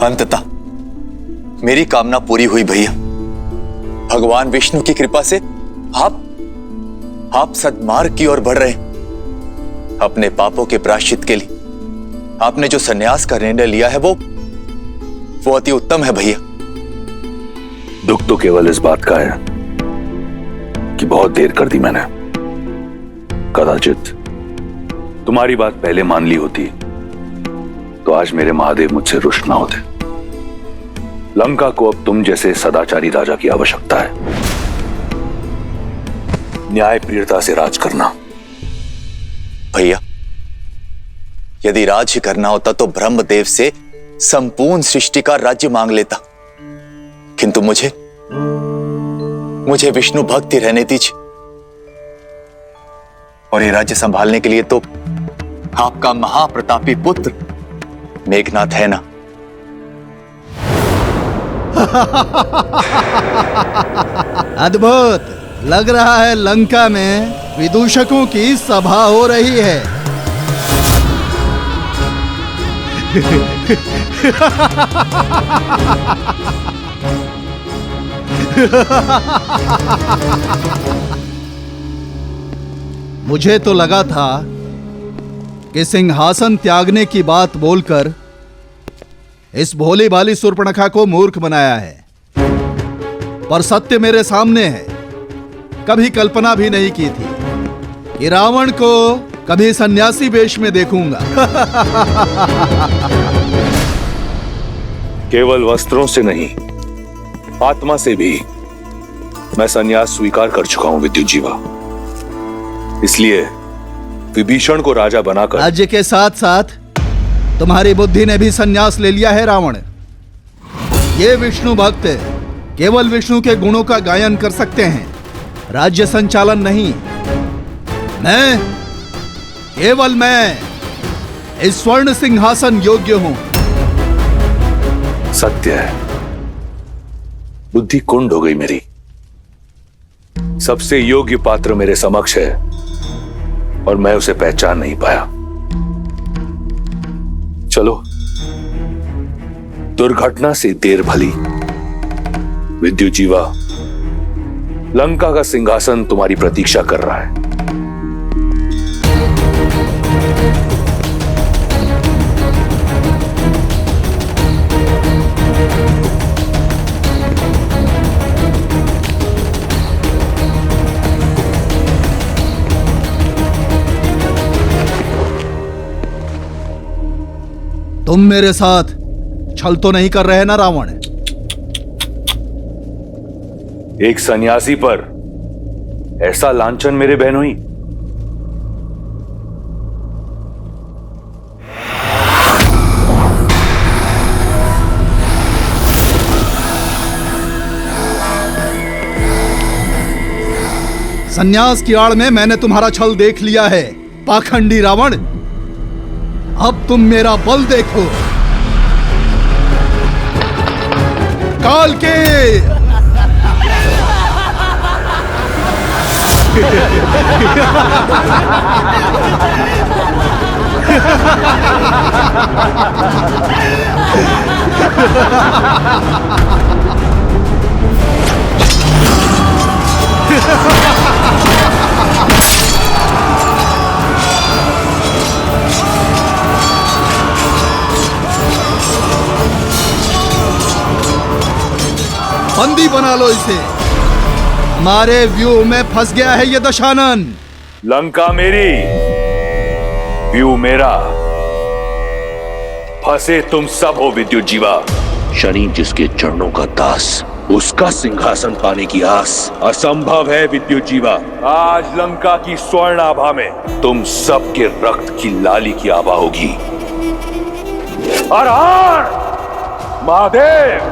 अंततः मेरी कामना पूरी हुई भैया। भगवान विष्णु की कृपा से आप सद्मार्ग की ओर बढ़ रहे हैं। अपने पापों के प्रायश्चित के लिए आपने जो संन्यास का निर्णय लिया है वो अति उत्तम है भैया। दुख तो केवल इस बात का है कि बहुत देर कर दी मैंने। कदाचित तुम्हारी बात पहले मान ली होती तो आज मेरे महादेव मुझसे रुष्ट ना होते। लंका को अब तुम जैसे सदाचारी राजा की आवश्यकता है। न्याय प्रियता से राज करना। भैया, यदि राज ही करना होता तो ब्रह्मदेव से संपूर्ण सृष्टि का राज्य मांग लेता, किंतु मुझे विष्णु भक्ति रहने दीजिए। और ये राज्य संभालने के लिए तो आपका महाप्रतापी पुत्र मेघनाथ है ना। अद्भुत लग रहा है। लंका में विदूषकों की सभा हो रही है। मुझे तो लगा था कि सिंहासन त्यागने की बात बोलकर इस भोली भाली शूर्पणखा को मूर्ख बनाया है, पर सत्य मेरे सामने है। कभी कल्पना भी नहीं की थी कि रावण को कभी सन्यासी वेश में देखूंगा। केवल वस्त्रों से नहीं, आत्मा से भी मैं सन्यास स्वीकार कर चुका हूं विद्युत जीवा। इसलिए विभीषण को राजा बनाकर राज्य के साथ साथ तुम्हारी बुद्धि ने भी सन्यास ले लिया है रावण। ये विष्णु भक्त केवल विष्णु के गुणों का गायन कर सकते हैं, राज्य संचालन नहीं। केवल मैं इस स्वर्ण सिंहासन योग्य हूं। सत्य है, बुद्धि कुंड हो गई मेरी। सबसे योग्य पात्र मेरे समक्ष है और मैं उसे पहचान नहीं पाया। चलो, दुर्घटना से देर भली। विद्युत जीवा, लंका का सिंहासन तुम्हारी प्रतीक्षा कर रहा है। तुम मेरे साथ छल तो नहीं कर रहे ना रावण? एक सन्यासी पर ऐसा लांछन मेरे बहनोई। सन्यास की आड़ में मैंने तुम्हारा छल देख लिया है, पाखंडी रावण। अब तुम मेरा बल देखो। काल के बंदी बना लो इसे। हमारे व्यूह में फंस गया है ये दशानन। लंका मेरी, व्यू मेरा, फंसे तुम सब हो विद्युत जीवा। शनि जिसके चरणों का दास, उसका सिंहासन पाने की आस असंभव है विद्युत जीवा। आज लंका की स्वर्ण आभा में तुम सबके रक्त की लाली की आभा होगी। हर हर महादेव।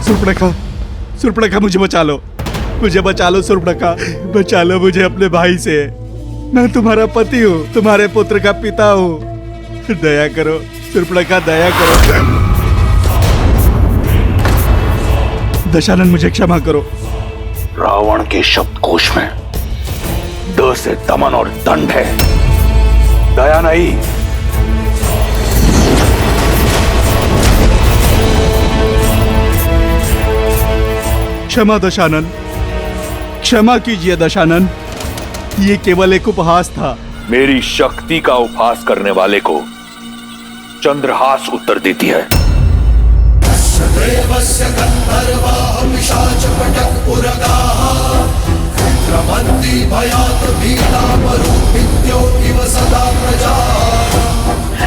सुर्पणखा, सुर्पणखा मुझे बचा लो, मुझे बचा लो सुर्पणखा, बचा लो मुझे अपने भाई से। मैं तुम्हारा पति हूँ, तुम्हारे पुत्र का पिता हूँ। दया करो सुर्पणखा, दया करो। दशानन मुझे क्षमा करो। रावण के शब्दकोश में द से दमन और दंड है, दया नहीं। क्षमा दशानन, क्षमा कीजिए दशानन, ये केवल एक उपहास था। मेरी शक्ति का उपहास करने वाले को चंद्रहास उत्तर देती है।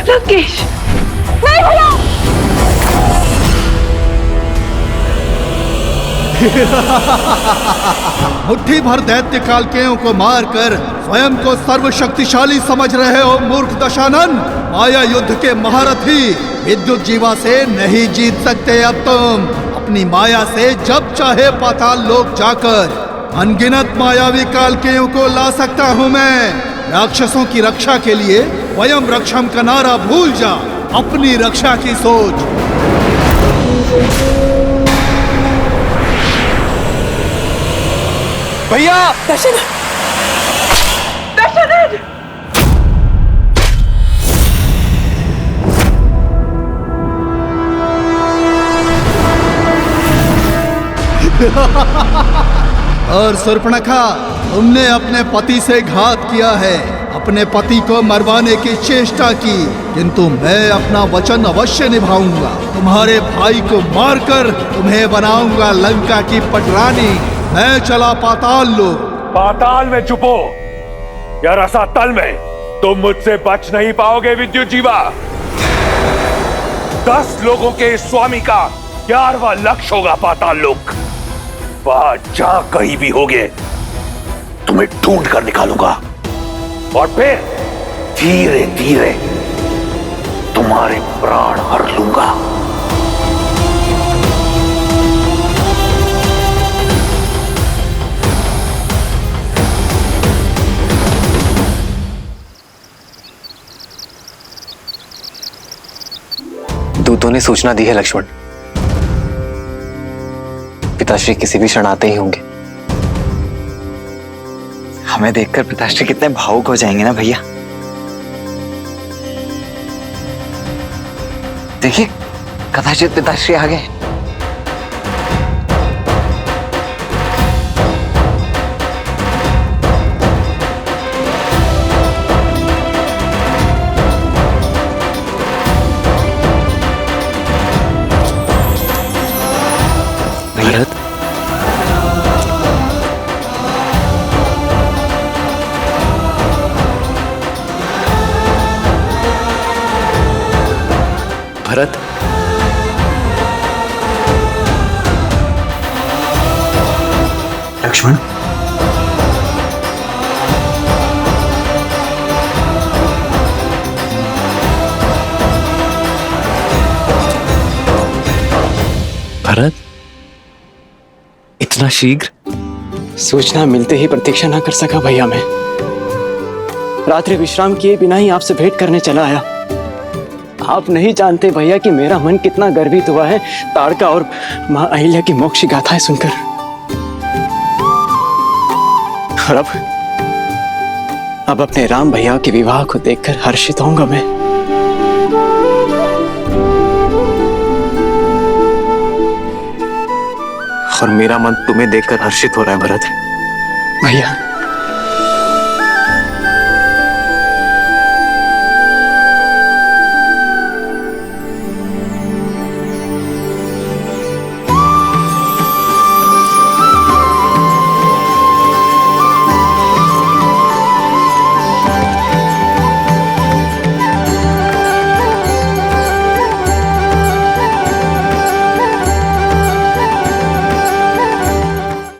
लंकेश, नहीं भैया। मुट्ठी भर दैत्य कालकेयों को मारकर स्वयं को सर्वशक्तिशाली समझ रहे हो मूर्ख दशानन। माया युद्ध के महारथी विद्युत जीवा से नहीं जीत सकते। अब तुम अपनी माया से जब चाहे पाताल लोक जाकर अनगिनत मायावी कालकेयों को ला सकता हूँ मैं। राक्षसों की रक्षा के लिए वयम रक्षम का नारा भूल जा, अपनी रक्षा की सोच। भैया, दशानन, दशानन! और सुर्पणखा, तुमने अपने पति से घात किया है, अपने पति को मरवाने की चेष्टा की, किंतु मैं अपना वचन अवश्य निभाऊंगा। तुम्हारे भाई को मारकर तुम्हें बनाऊंगा लंका की पटरानी। मैं चला पाताल लोक। पाताल में छुपो या रसातल में, तुम मुझसे बच नहीं पाओगे विद्युत जीवा। 10 लोगों के स्वामी का 11वां लक्ष्य होगा पाताल लोक। वहां जहां कहीं भी होगे तुम्हें ढूंढ कर निकालूंगा और फिर धीरे धीरे तुम्हारे प्राण हर लूंगा। दूतों ने सूचना दी है लक्ष्मण, पिताश्री किसी भी क्षण आते ही होंगे। हमें देखकर पिताश्री कितने भावुक हो जाएंगे ना भैया। देखिए, कदाचित पिताश्री आ गए। भरत, भरत, लक्ष्मण, भरत, इतना शीघ्र? सूचना मिलते ही प्रतीक्षा ना कर सका भैया मैं। रात्रि विश्राम किए बिना ही आपसे भेंट करने चला आया। आप नहीं जानते भैया कि मेरा मन कितना गर्वित हुआ है ताड़का और मां अहिल्या की मोक्ष गाथाएं सुनकर। और अब अपने राम भैया के विवाह को देखकर हर्षित होऊंगा मैं। और मेरा मन तुम्हें देखकर हर्षित हो रहा है भरत। भैया,